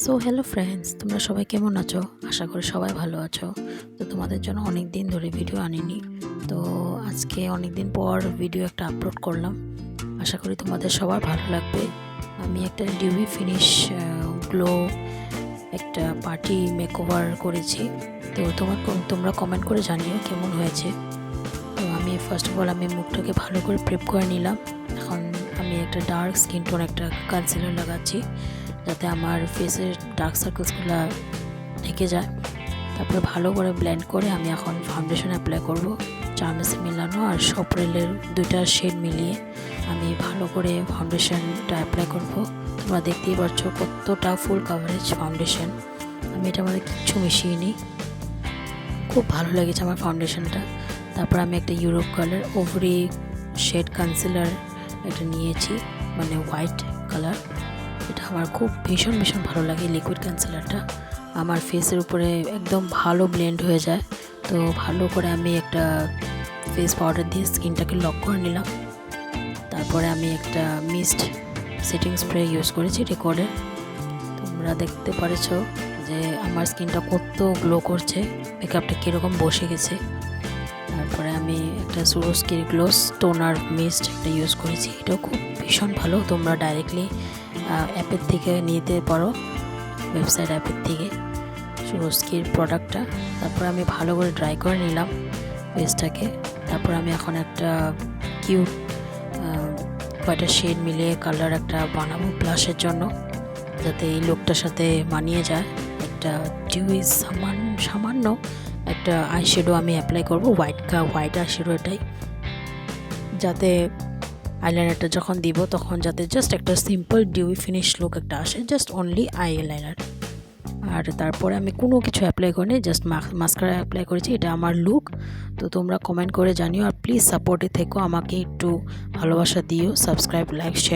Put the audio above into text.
So hello friends, তোমরা সবাই কেমন আছো? আশা করি সবাই ভালো আছো। তো তোমাদের জন্য অনেক দিন ধরে ভিডিও আনিনি, তো আজকে অনেক দিন পর ভিডিও একটা আপলোড করলাম। আশা করি তোমাদের সবার ভালো লাগবে। আমি একটা ডিউবি ফিনিশ গ্লো একটা পার্টি মেকওভার করেছি। তো তোমরা কমেন্ট করে জানিও কেমন হয়েছে। তো আমি ফার্স্ট অফ অল আমি মুখটাকে ভালো করে প্রেপ করে নিলাম। এখন আমি একটা ডার্ক স্কিন টোন একটা কনসিলার লাগাচ্ছি, যাতে আমার ফেসের ডার্ক সার্কেলসগুলো ঢেকে যায়। তারপরে ভালো করে ব্লেন্ড করে আমি এখন ফাউন্ডেশন অ্যাপ্লাই করব। চার্মেসে মিলানো আর সপরেলের দুইটা শেড মিলিয়ে আমি ভালো করে ফাউন্ডেশনটা অ্যাপ্লাই করব। তোমরা দেখতেই পাচ্ছ কতটা ফুল কাভারেজ ফাউন্ডেশন। আমি এটা মধ্যে কিচ্ছু মিশিয়ে নিই, খুব ভালো লেগেছে আমার ফাউন্ডেশনটা। তারপর আমি একটা ইউরোপ কালার ওভারি শেড কনসিলার এটা নিয়েছি, মানে হোয়াইট কালার। এটা আমার খুব ভীষণ ভালো লাগে। লিকুইড কনসিলারটা আমার ফেসের উপরে একদম ভালো ব্লেন্ড হয়ে যায়। তো ভালো করে আমি একটা ফেস পাউডার দিয়ে স্কিনটাকে লক করে নিলাম। তারপরে আমি একটা মিস্ট সেটিং স্প্রে ইউজ করেছি রেকর্ডের। তোমরা দেখতে পারেছ যে আমার স্কিনটা কত গ্লো করছে, মেকআপটা কীরকম বসে গেছে। তারপরে আমি একটা সুরস্কির গ্লোস টোনার মিস্ট একটা ইউজ করেছি, এটাও খুব ভীষণ ভালো। তোমরা ডাইরেক্টলি অ্যাপের থেকে নিতে পারো, ওয়েবসাইট অ্যাপের থেকে সুরস্কির প্রোডাক্টটা। তারপর আমি ভালো করে ড্রাই করে নিলাম ফেসটাকে। তারপর আমি এখন একটা কিউট কয়টা শেড মিলিয়ে কালার একটা বানাবো ব্লাশের জন্য, যাতে এই লুকটার সাথে মানিয়ে যায়। একটা ডিউই সামান্য একটা আইশ্যাডো আমি অ্যাপ্লাই করবো, হোয়াইট আইশ্যাডো এটাই, যাতে আইলাইনারটা যখন দিব তখন যাতে জাস্ট একটা সিম্পল ডিউই ফিনিশ লুক একটা আসে, জাস্ট অনলি আইলাইনার। আর তারপরে আমি কোনো কিছু অ্যাপ্লাই করিনি, জাস্ট মাস্কারা অ্যাপ্লাই করেছি। এটা আমার লুক। তো তোমরা কমেন্ট করে জানিও, আর প্লিজ সাপোর্টে থেকো, আমাকে একটু ভালোবাসা দিও, সাবস্ক্রাইব, লাইক, শেয়ার